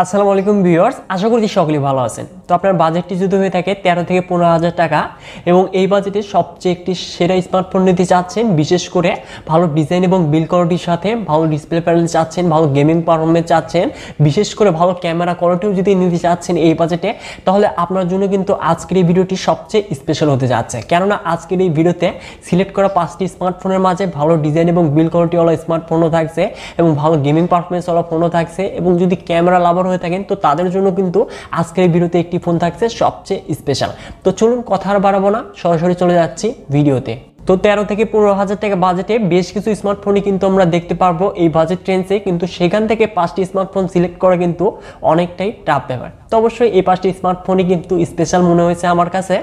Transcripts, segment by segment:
আসসালামু আলাইকুম ভিউয়ার্স, আশা করি সকলেই ভালো আছেন। তো আপনার বাজেটটি যদি হয়ে থাকে 13 থেকে 15,000 টাকা এবং এই বাজেটে সবচেয়ে একটি সেরা স্মার্টফোন নিতে চাচ্ছেন, বিশেষ করে ভালো ডিজাইন এবং বিল্ড কোয়ালিটির সাথে ভালো ডিসপ্লে প্যানেল চাচ্ছেন, ভালো গেমিং পারফরম্যান্স চাচ্ছেন, বিশেষ করে ভালো ক্যামেরা কোয়ালিটিও যদি নিতে চাচ্ছেন এই বাজেটে, তাহলে আপনার জন্য কিন্তু আজকের এই ভিডিওটি সবচেয়ে স্পেশাল হতে যাচ্ছে। কেননা আজকের এই ভিডিওতে সিলেক্ট করা 5টি স্মার্টফোনের মাঝে ভালো ডিজাইন এবং বিল্ড কোয়ালিটিওয়ালা স্মার্টফোনও থাকছে এবং ভালো গেমিং পারফরম্যান্সওয়ালা ফোনও থাকছে, এবং যদি ক্যামেরা লাভার হয়ে থাকেন তো তাদের জন্য কিন্তু আজকের ভিডিওতে একটি ফোন থাকছে সবচেয়ে স্পেশাল। তো চলুন কথা আর বাড়াবো না, সরাসরি চলে যাচ্ছি ভিডিওতে। তো 13 থেকে 15,000 টাকা বাজেটে বেশ কিছু স্মার্টফোনই কিন্তু আমরা দেখতে পারবো এই বাজেট রেঞ্জে, কিন্তু সেখান থেকে 5টি স্মার্টফোন সিলেক্ট করা কিন্তু অনেকটাই টাফ ব্যাপার। তো অবশ্যই এই 5টি স্মার্টফোনই কিন্তু স্পেশাল মনে হয়েছে আমার কাছে।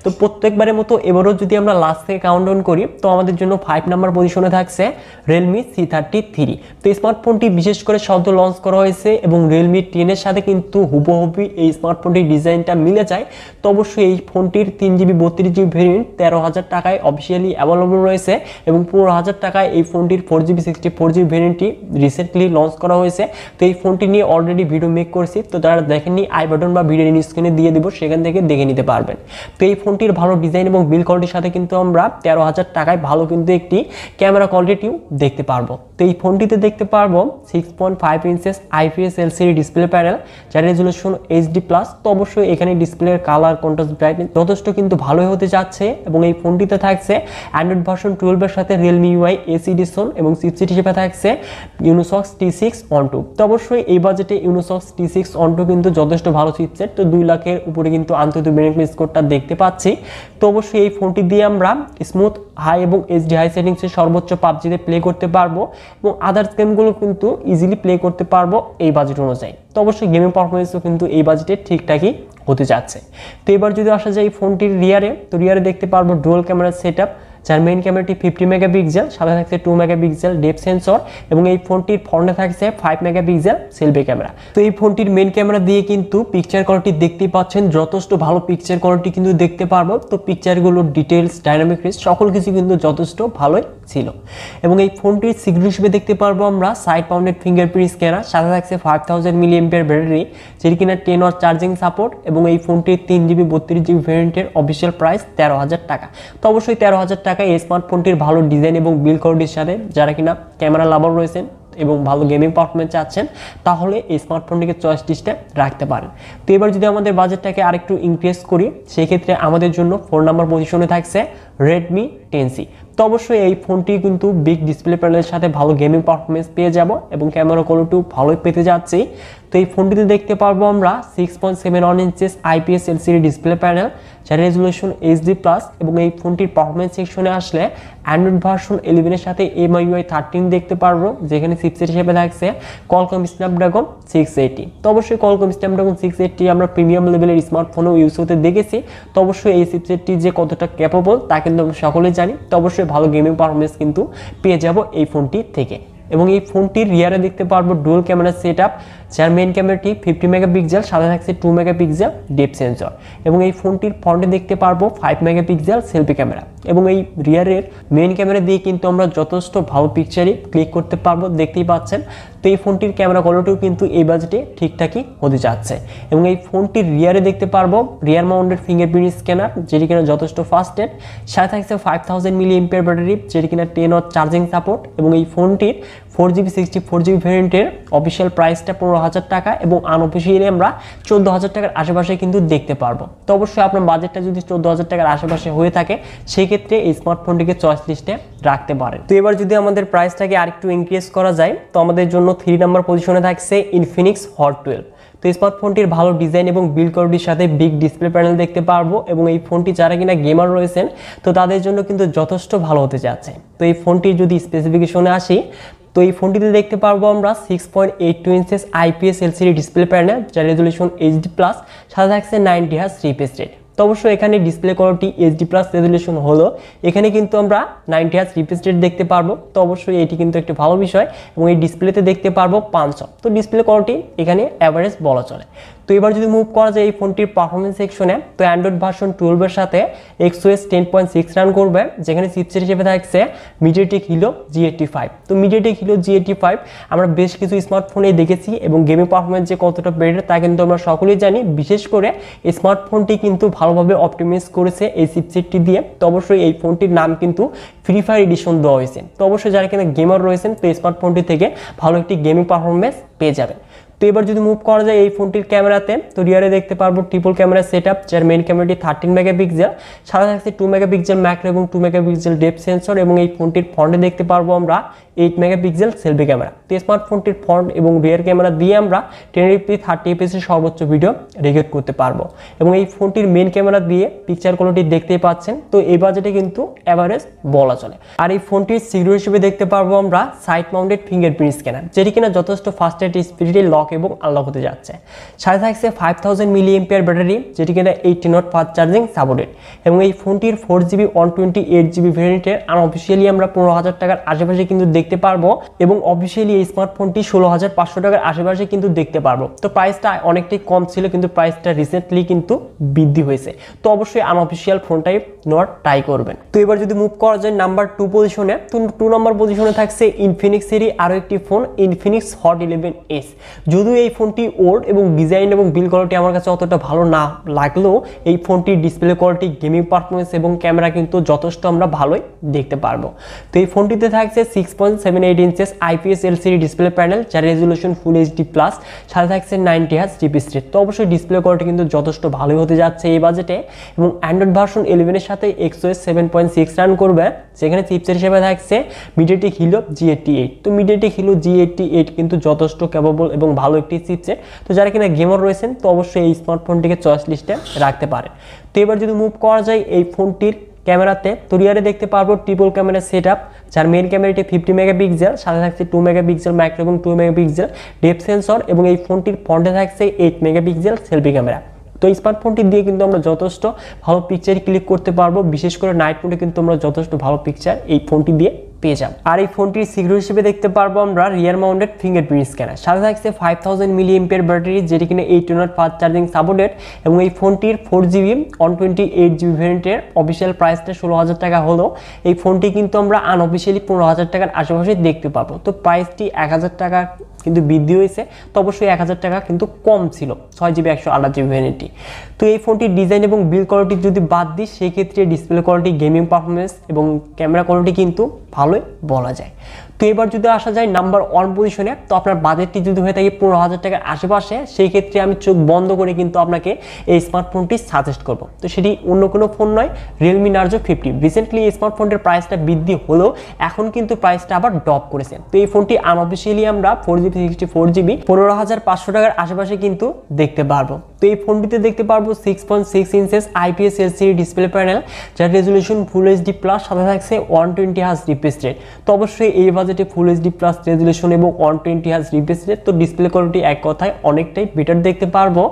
তো প্রত্যেকবারের মতো এবারও যদি আমরা লাস্ট থেকে কাউন্টডাউন করি তো আমাদের জন্য 5 নাম্বার পজিশনে থাকছে Realme C33। তো এই স্মার্টফোনটি বিশেষ করে সদ্য লঞ্চ করা হয়েছে এবং Realme 10 এর সাথে কিন্তু হুবহুবই এই স্মার্টফোনটির ডিজাইনটা মিলে যায়। তো অবশ্যই এই ফোনটির 3GB 32GB ভেরিয়েন্ট 13,000 টাকায় অফিসিয়ালি অ্যাভেলেবল রয়েছে এবং 15,000 টাকায় এই ফোনটির 4GB 64GB ভেরিয়েন্টটি রিসেন্টলি লঞ্চ করা হয়েছে। তো এই ফোনটি নিয়ে অলরেডি ভিডিও মেক করছি, তো যারা দেখেননি আই বাটন বা ভিডিওর স্ক্রিনে দিয়ে দিব, সেখান থেকে দেখে নিতে পারবেন। তো এই ফোনটির ভালো ডিজাইন এবং বিল্ড কোয়ালিটির সাথে কিন্তু আমরা 13,000 টাকায় ভালো কিন্তু একটি ক্যামেরা কোয়ালিটিও দেখতে পারবো। তো এই ফোনটিতে দেখতে পারবো 6.5 inches IPS LCD display panel, যার রেজুলেশন HD+। তো অবশ্যই এখানে ডিসপ্লের কালার কন্ট্রাস্ট ব্রাইটনেস যথেষ্ট কিন্তু ভালোই হতে যাচ্ছে এবং এই ফোনটিতে থাকছে অ্যান্ড্রয়েড ভার্সন 12 এর সাথে Realme UI AC Edition এবং চিপসেট হিসেবে থাকছে Unisoc T6 On2। তো অবশ্যই এই বাজেটে Unisoc T6 On2 কিন্তু যথেষ্ট ভালো চিপসেট। তো 2 লাখের উপরে কিন্তু আন্তর্জাতিক বেনিফিট স্কোরটা দেখতে পাচ্ছি। তো অবশ্যই এই ফোনটি দিয়ে আমরা স্মুথ হাই এবং HD হাই সেটিংসে সর্বোচ্চ পাবজিতে প্লে করতে পারবো এবং আদার্স গেমগুলো কিন্তু ইজিলি প্লে করতে পারবো এই বাজেট অনুযায়ী। তো অবশ্যই গেমিং পারফরমেন্সও কিন্তু এই বাজেটে ঠিকঠাকই হতে যাচ্ছে। তো এবার যদি আসা যায় এই ফোনটির রিয়ারে, তো রিয়ারে দেখতে পারবো ডুয়াল ক্যামেরা সেটআপ, যার মেইন ক্যামেরাটি 50 মেগাপিক্সেল, সাথে থাকছে 2 মেগাপিক্সেল ডেপথ সেন্সর এবং এই ফোনটির ফ্রন্টে থাকছে 5 মেগাপিক্সেল সেলফি ক্যামেরা। তো এই ফোনটির মেইন ক্যামেরা দিয়ে কিন্তু পিকচার কোয়ালিটি দেখতেই পাচ্ছেন, যথেষ্ট ভালো পিকচার কোয়ালিটি কিন্তু দেখতে পারবো। তো পিকচারগুলোর ডিটেলস, ডাইনামিক রেঞ্জ সকল কিছু কিন্তু যথেষ্ট ভালোই ছিল এবং এই ফোনটির সিকিউরিটি হিসেবে দেখতে পারবো আমরা সাইড মাউন্টেড ফিঙ্গারপ্রিন্ট স্ক্যানার, সাথে থাকছে 5000 mAh ব্যাটারি, যেটি কিনা 10 ওয়াট চার্জিং সাপোর্ট এবং এই ফোনটির 3GB 32GB ভেরিয়েন্টের অফিসিয়াল প্রাইস 13,000 টাকা। তো অবশ্যই 13,000 টাকায় এই স্মার্টফোনটির ভালো ডিজাইন এবং বিল্ড কোয়ালিটির সাথে যারা কিনা ক্যামেরা লাভার রয়েছেন এবং ভালো গেমিং পারফরমেন্স চাচ্ছেন, তাহলে এই স্মার্টফোনটিকে চয়েস লিস্টে রাখতে পারেন। তো এবার যদি আমাদের বাজেটটাকে আরেকটু ইনক্রিজ করি, সেই ক্ষেত্রে আমাদের জন্য 4 নাম্বার পজিশনে থাকছে Redmi 10C। তো অবশ্যই এই ফোনটি কিন্তু বিগ ডিসপ্লে প্যানেলের সাথে ভালো গেমিং পারফরমেন্স পেয়ে যাব এবং ক্যামেরা কোয়ালিটিও ভালোই পেতে যাচ্ছি। তো এই ফোনটিতে দেখতে পারবো আমরা 6.71 inches IPS LCD display panel, যার রেজুলেশন HD+ এবং এই ফোনটির পারফরমেন্স সেকশনে আসলে অ্যান্ড্রয়েড ভার্সন 11 এর সাথে MIUI 13 দেখতে পারবো, যেখানে চিপসেট হিসেবে থাকছে Qualcomm Snapdragon 680। তো অবশ্যই Qualcomm Snapdragon 680 আমরা প্রিমিয়াম লেভেলের স্মার্টফোনেও ইউজ হতে দেখেছি। তো অবশ্যই এই চিপসেটটি যে কতটা ক্যাপেবল তা কিন্তু আমরা সকলেই জানি। তো অবশ্যই ভালো গেমিং পারফরমেন্স কিন্তু পেয়ে যাব এই ফোনটি থেকে এবং এই ফোনটির রিয়ারে দেখতে পারবো ডুয়াল ক্যামেরা সেটআপ, যার মেইন ক্যামেরাটি 50 মেগাপিক্সেল, সাথে থাকছে 2 মেগাপিক্সেল ডেপথ সেন্সর এবং এই ফোনটির ফ্রন্টে দেখতে পারবো 5 মেগাপিক্সেল সেলফি ক্যামেরা এবং এই রিয়ারের মেইন ক্যামেরা দিয়ে কিন্তু আমরা যথেষ্ট ভালো পিকচারই ক্লিক করতে পারবো, দেখতেই পাচ্ছেন। তো এই ফোনটির ক্যামেরা কোয়ালিটিও কিন্তু এই বাজেটে ঠিকঠাকই হতে যাচ্ছে এবং এই ফোনটির রিয়ারে দেখতে পারবো রিয়ার মাউন্টেড ফিঙ্গারপ্রিন্ট স্ক্যানার, যেটি কিনা যথেষ্ট ফাস্টেড, সাথে থাকছে 5000 mAh ব্যাটারি, যেটি কিনা 10 ওয়াট চার্জিং সাপোর্ট এবং এই ফোনটির 4GB 64GB ভেরিয়েন্টের অফিসিয়াল প্রাইসটা 15,000 টাকা এবং আনঅফিসিয়ালি আমরা 14,000 টাকার আশেপাশে কিন্তু দেখতে পারবো। তো অবশ্যই আপনার বাজেটটা যদি 14,000 টাকার আশেপাশে হয়ে থাকে, সেক্ষেত্রে এই স্মার্টফোনটিকে চয়েস লিস্টে রাখতে পারেন। তো এবার যদি আমাদের প্রাইসটাকে আরেকটু ইনক্রিজ করা যায়, তো আমাদের জন্য 3 নাম্বার পজিশনে থাকছে Infinix Hot 12। তো এই স্মার্টফোনটির ভালো ডিজাইন এবং বিল্ড কোয়ালিটির সাথে বিগ ডিসপ্লে প্যানেল দেখতে পারবো এবং এই ফোনটি যারা কিনা গেমার রয়েছেন তো তাদের জন্য কিন্তু যথেষ্ট ভালো হতে যাচ্ছে। তো এই ফোনটির যদি স্পেসিফিকেশনে আসি, তো এই ফোনটিতে দেখতে পারবো আমরা 6.82 inches IPS LCD display panel, যার রেজুলেশন HD+, সাথে থাকছে 90Hz রিফ্রেশ রেট। তো তো অবশ্যই এখানে display quality HD plus resolution হলো, এখানে কিন্তু আমরা 90 হার্জ রিফ্রেশ রেট দেখতে পারবো। তো অবশ্যই এটি কিন্তু একটি ভালো বিষয় এবং এই ডিসপ্লেতে দেখতে পারবো 500। তো ডিসপ্লে কোয়ালিটি এখানে অ্যাভারেজ বলা চলে। তো এবার যদি মুভ করা যায় এই ফোনটির পারফরমেন্স সেকশনে, তো অ্যান্ড্রয়েড ভার্সন 12 এর সাথে XOS 10.6 রান করবে, যেখানে চিপসেট হিসেবে থাকছে MediaTek Helio G85। তো MediaTek Helio G85 আমরা বেশ কিছু স্মার্টফোনে দেখেছি এবং গেমিং পারফরমেন্স যে কতটা বেটার তা কিন্তু আমরা সকলেই জানি। বিশেষ করে স্মার্টফোনটি কিন্তু ভালোভাবে অপটিমাইজ করেছে এই চিপসেটটি দিয়ে। তো অবশ্যই এই ফোনটির নাম কিন্তু ফ্রি ফায়ার এডিশন দেওয়া হয়েছে। তো অবশ্যই যারা কিনা গেমার রয়েছেন তো স্মার্টফোনটি থেকে ভালো একটি গেমিং পারফরমেন্স পেয়ে যাবেন। তো এবার যদি মুভ করা যায় এই ফোনটির ক্যামেরাতে, তো রিয়ারে দেখতে পারবো ট্রিপল ক্যামেরা সেটআপ, যার মেইন ক্যামেরাটি 13 মেগাপিক্সেল, সাথে থাকছে 2 মেগাপিক্সেল ম্যাক্রো এবং 2 মেগাপিক্সেল ডেপথ সেন্সর, এবং এই ফোনটির ফ্রন্টে দেখতে পারবো আমরা 8 মেগাপিক্সেল সেলফি ক্যামেরা। তো স্মার্টফোনটির ফ্রন্ট এবং রিয়ার ক্যামেরা দিয়ে আমরা 1080p 30fps এর সর্বোচ্চ ভিডিও রেকর্ড করতে পারবো। এবং এই ফোনটির মেইন ক্যামেরা দিয়ে পিকচার কোয়ালিটি দেখতেই পাচ্ছেন। তো এই বাজেটে কিন্তু এভারেজ বলা চলে। আর এই ফোনটির সিকিউরিটি হিসেবে দেখতে পারবো আমরা সাইড মাউন্টেড ফিঙ্গারপ্রিন্ট স্ক্যানার, যেটি কিনা যথেষ্ট ফাস্ট এট স্পিডে লক এবং আনলক হতে যাচ্ছে। সাথে থাকছে 5000 mAh ব্যাটারি, যেটি কিনা 80 ওয়াট ফাস্ট চার্জিং সাপোর্টেড। এবং এই ফোনটির 4GB 128GB ভেরিয়েন্টের আনঅফিশিয়ালি আমরা 15,000 টাকার আশেপাশে কিন্তু দেখতে পারবো, এবং অফিসিয়ালি এই স্মার্টফোনটি 16,500 টাকার আশেপাশে কিন্তু দেখতে পারবো। তো প্রাইসটা অনেকটাই কম ছিল, কিন্তু প্রাইসটা রিসেন্টলি কিন্তু বৃদ্ধি হয়েছে। তো অবশ্যই আনঅফিশিয়াল ফোনটাই নেওয়ার ট্রাই করবেন। তো এবার যদি মুভ করা যায় নাম্বার 2 পজিশনে, তো 2 নম্বর পজিশনে থাকছে ইনফিনিক্স এরই আরো একটি ফোন, ইনফিনিক্স হট 11S। যদিও এই ফোনটি ওল্ড এবং ডিজাইন এবং বিল কোয়ালিটি আমার কাছে অতটা ভালো না লাগলেও এই ফোনটির ডিসপ্লে কোয়ালিটি, গেমিং পারফরমেন্স এবং ক্যামেরা কিন্তু যথেষ্ট আমরা ভালোই দেখতে পারবো। তো এই ফোনটিতে থাকছে 6.78 inches IPS LCD display panel, যার রেজুলেশন ফুল HD প্লাস, সাথে থাকছে 90 হার্জ রিফ্রেশ রেট। তো অবশ্যই ডিসপ্লে কোয়ালিটি কিন্তু যথেষ্ট ভালোই হতে যাচ্ছে এই বাজেটে। এবং অ্যান্ড্রয়েড ভার্সন 11 এর সাথে XOS 7.6 রান করবে, যেখানে চিপসেট হিসেবে থাকছে MediaTek Helio G88। তো MediaTek Helio G88 কিন্তু যথেষ্ট ক্যাপেবল এবং ভালো একটি চিপসেট। তো যারা কিনা গেমার রয়েছেন তো অবশ্যই এই স্মার্টফোনটিকে চয়েস লিস্টে রাখতে পারেন। তো এবার যদি মুভ করা যায় এই ফোনটির ক্যামেরাতে, তো রিয়ারে দেখতে পারবো ট্রিপল ক্যামেরা সেটআপ, যার মেইন ক্যামেরাটি 50 মেগাপিক্সেল, সাথে থাকছে 2 মেগাপিক্সেল ম্যাক্রো এবং 2 মেগাপিক্সেল ডেপথ সেন্সর, এবং এই ফোনটির ফ্রন্টে থাকছে 8 মেগাপিক্সেল সেলফি ক্যামেরা। তো এই স্মার্টফোনটি দিয়ে কিন্তু আমরা যথেষ্ট ভালো পিকচার ক্লিক করতে পারবো, বিশেষ করে নাইট মোডে কিন্তু আমরা যথেষ্ট ভালো পিকচার এই ফোনটি দিয়ে পেয়ে যাবো। আর এই ফোনটির সিকিউরিটি হিসেবে দেখতে পারবো আমরা রিয়ার মাউন্টেড ফিঙ্গারপ্রিন্ট স্ক্যানার, সাথে থাকছে 5000 mAh ব্যাটারি, যেটি কিনা 80 ওয়াট ফাস্ট চার্জিং সাপোর্টেড। এবং এই ফোনটির 4GB 128GB ভেরিয়েন্টের অফিসিয়াল প্রাইসটা 16,000 টাকা হলো, এই ফোনটি কিন্তু আমরা আনঅফিসিয়ালি 15,000 টাকার আশেপাশে দেখতে পাবো। তো প্রাইসটি 1000 টাকা কিন্তু বৃদ্ধি হয়েছে। তো অবশ্যই 1000 টাকা কিন্তু কম ছিল 6GB 128GB ভ্যারিয়েন্টটি। তো এই ফোনটির ডিজাইন এবং বিল্ড কোয়ালিটি যদি বাদ দিই, সেক্ষেত্রে ডিসপ্লে কোয়ালিটি, গেমিং পারফরমেন্স এবং ক্যামেরা কোয়ালিটি কিন্তু ভালোই বলা যায়। তো এবার যদি আসা যায় নাম্বার 1 পজিশনে, তো আপনার বাজেটটি যদি হয়ে থাকে 15,000 টাকার আশেপাশে, সেই ক্ষেত্রে আমি চোখ বন্ধ করে কিন্তু আপনাকে এই স্মার্টফোনটি সাজেস্ট করব। তো সেটি অন্য কোনো ফোন নয়, Realme Narzo 50। রিসেন্টলি এই স্মার্টফোনটির প্রাইসটা বৃদ্ধি হলেও এখন কিন্তু প্রাইসটা আবার ড্রপ করেছে। তো এই ফোনটি আনঅফিসিয়ালি আমরা 4GB 64GB 15,500 টাকার আশেপাশে কিন্তু দেখতে পারবো। তো এই ফোনটিতে দেখতে পারবো 6.6 inches IPS LCD display panel, যার রেজুলেশন ফুল HD প্লাস, সাথে থাকছে 120 হার্জ রিফ্রেশ রেট। তো অবশ্যই এই বাজেটে ফুল HD প্লাস রেজুলেশন এবং 120 হার্জ রিফ্রেশ রেট, তো ডিসপ্লে কোয়ালিটি এক কথায় অনেকটাই বেটার দেখতে পারবো।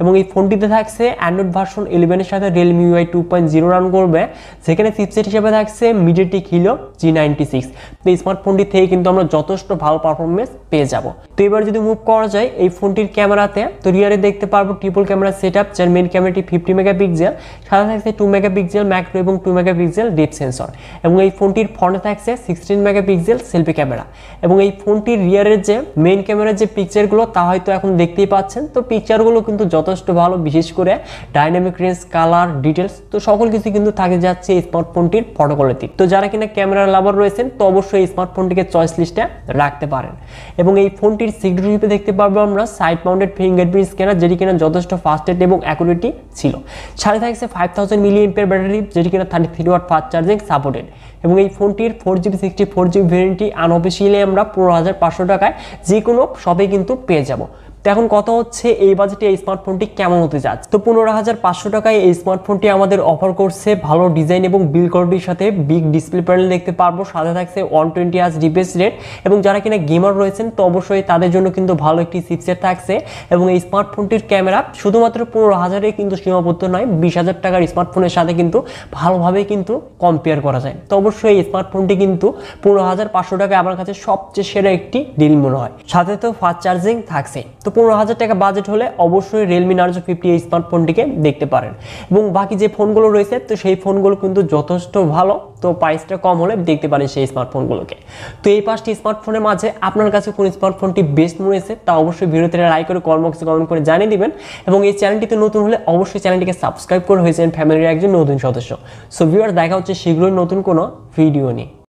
এবং এই ফোনটিতে থাকছে অ্যান্ড্রয়েড ভার্সন 11 এর সাথে Realme UI 2.0 রান করবে, যেখানে চিপসেট হিসেবে থাকছে MediaTek Helio G96। তো এই স্মার্টফোনটি থেকে কিন্তু আমরা যথেষ্ট ভালো পারফরমেন্স পেয়ে যাব। তো এবার যদি মুভ করা যায় এই ফোনটির ক্যামেরাতে, তো রিয়ারে দেখতে পারবো ট্রিপল ক্যামেরা সেটআপ, যার মেইন ক্যামেরাটি 50 মেগাপিক্সেল, সাথে থাকছে 2 মেগাপিক্সেল ম্যাক্রো এবং 2 মেগাপিক্সেল ডেপথ সেন্সর। এবং এই ফোনটির ফ্রন্টে থাকছে 16 মেগাপিক্সেল সেলফি ক্যামেরা। এবং এই ফোনটির রিয়ারের যে মেইন ক্যামেরার যে পিকচারগুলো তা হয়তো এখন দেখতেই পাচ্ছেন, তো পিকচারগুলো কিন্তু যথেষ্ট ভালো, বিশেষ করে ডাইনামিক রেঞ্জ, কালার, ডিটেলস, তো সকল কিছু কিন্তু থাকে যাচ্ছে এই স্মার্টফোনটির ফটো কোয়ালিটি। তো যারা কিনা ক্যামেরা লাভার রয়েছেন তো অবশ্যই এই স্মার্টফোনটিকে চয়েস লিস্টে রাখতে পারেন। এবং এই ফোনটির সিকিউরিটি হিসেবে দেখতে পারবো আমরা সাইড মাউন্টেড ফিঙ্গারপ্রিন্ট স্ক্যানার, যেটি কিনা যথেষ্ট ফাস্টেড এবং অ্যাকুরেটি ছিল। সাথে থাকছে 5000 mAh ব্যাটারি, যেটি কিনা 33 ওয়াট ফাস্ট চার্জিং সাপোর্টেড। এবং এই ফোনটির 4GB 64GB ভেরিয়েন্টটি আনঅফিসিয়ালি আমরা 15,500 টাকায় যে কোনো শপে কিন্তু পেয়ে যাব। তো এখন কথা হচ্ছে এই বাজেটে এই স্মার্টফোনটি কেমন হতে যাচ্ছে। তো 15,500 টাকায় এই স্মার্টফোনটি আমাদের অফার করছে ভালো ডিজাইন এবং বিল্ড কোয়ালিটির সাথে বিগ ডিসপ্লে প্যানেল দেখতে পারবো, সাথে থাকছে 120Hz রিফ্রেশ রেট এবং যারা কিনা গেমার রয়েছেন তো অবশ্যই তাদের জন্য কিন্তু ভালো একটি চিপসেট থাকছে। এবং এই স্মার্টফোনটির ক্যামেরা শুধুমাত্র 15,000-এ কিন্তু সীমাবদ্ধ নয়, 20,000 টাকার স্মার্টফোনের সাথে কিন্তু ভালোভাবে কিন্তু কম্পেয়ার করা যায়। তো অবশ্যই এই স্মার্টফোনটি কিন্তু 15,500 টাকায় আমার কাছে সবচেয়ে সেরা একটি ডিল মনে হয়। সাথে তো ফাস্ট চার্জিং থাকছে। তো 15,000 টাকা বাজেট হলে অবশ্যই রিয়েলমি নার্জো 50 এই স্মার্টফোনটিকে দেখতে পারেন। এবং বাকি যে ফোনগুলো রয়েছে তো সেই ফোনগুলো কিন্তু যথেষ্ট ভালো, তো প্রাইসটা কম হলে দেখতে পারেন সেই স্মার্টফোনগুলোকে। তো এই 5টি স্মার্টফোনের মাঝে আপনার কাছে কোন স্মার্টফোনটি বেস্ট মনে হয়েছে তা অবশ্যই ভিডিওতে লাইক করে কমেন্ট বক্সে কমেন্ট করে জানিয়ে দিবেন। এবং এই চ্যানেলটিতে নতুন হলে অবশ্যই চ্যানেলটিকে সাবস্ক্রাইব করে হয়েছেন ফ্যামিলির একজন নতুন সদস্য। সো ভিউয়ার্স, দেখা হচ্ছে শীঘ্রই নতুন কোনো ভিডিও নিয়ে।